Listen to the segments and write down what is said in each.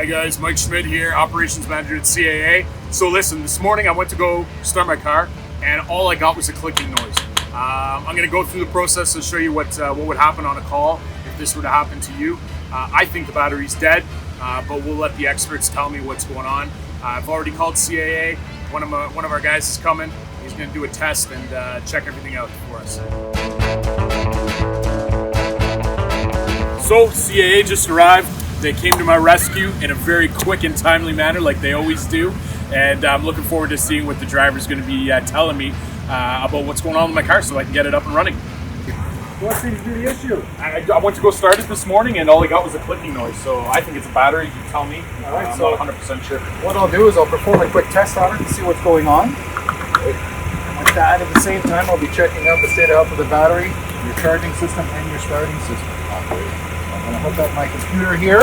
Hi guys, Mike Schmidt here, Operations Manager at CAA. So listen, this morning I went to go start my car and all I got was a clicking noise. I'm going to go through the process and show you what would happen on a call if this were to happen to you. I think the battery's dead, but we'll let the experts tell me what's going on. I've already called CAA. One of our guys is coming. He's going to do a test and check everything out for us. So CAA just arrived. They came to my rescue in a very quick and timely manner, like they always do. And I'm looking forward to seeing what the driver's going to be telling me about what's going on with my car so I can get it up and running. What seems to be the issue? I went to go start it this morning and all I got was a clicking noise. So I think it's a battery. You can tell me. All right, I'm so not 100% sure. What I'll do is I'll perform a quick test on it to see what's going on. With that, at the same time, I'll be checking out the state of health of the battery, your charging system, and your starting system. I'm going to hook up my computer here.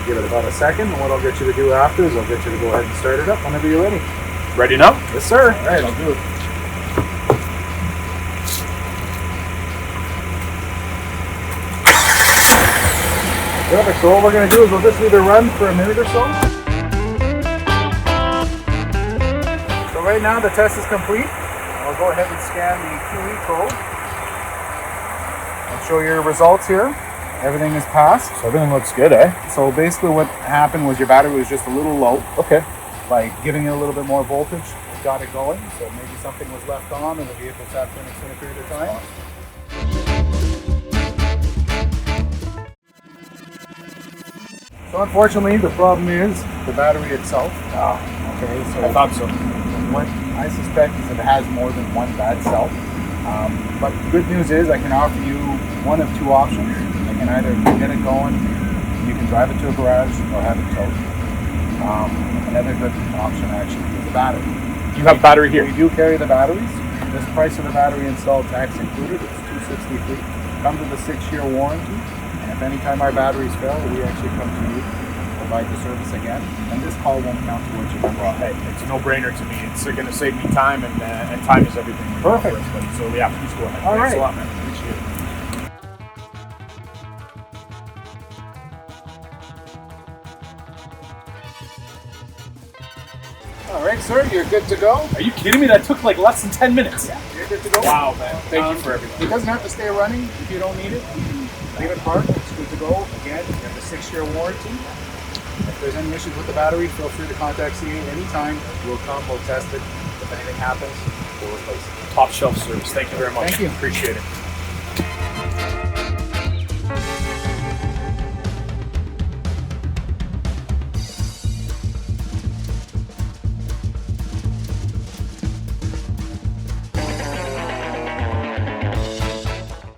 Give it about a second, and what I'll get you to do after is I'll get you to go ahead and start it up whenever you're ready. Ready now? Yes, sir. All right, I'll do it. Perfect. So what we're going to do is we'll just leave it run for a minute or so. So right now the test is complete. I'll go ahead and scan the QE code. I'll show you your results here. Everything is passed. So everything looks good, eh? So basically what happened was your battery was just a little low. Okay. By giving it a little bit more voltage, it got it going. So maybe something was left on and the vehicle sat for an extended period of time. So unfortunately, the problem is the battery itself. Okay, so I thought so. What I suspect is it has more than one bad cell. But the good news is I can offer you one of two options. I can either get it going, you can drive it to a garage, or have it towed. Another good option actually is the battery. You have a battery here? We do carry the batteries. This price of the battery installed, tax included, it's $263. Comes with a 6-year warranty. And if any time our batteries fail, we actually come to you, provide the service again, and this call won't count towards your membership. Well, hey, it's a no-brainer to me. It's going to save me time, and time is everything. Perfect. So yeah, please go ahead. All Thanks right. a lot, man. Appreciate it. All right, sir, you're good to go. Are you kidding me? That took like less than 10 minutes. Yeah, you're good to go. Wow, man. Thank you for everything. It doesn't have to stay running if you don't need it. You can leave it parked. It's good to go. Again, you have a 6-year warranty. If there's any issues with the battery, feel free to contact CAA anytime. We'll come, we'll test it. If anything happens, we'll replace it. Top shelf service. Thank you very much. Thank you. Appreciate it.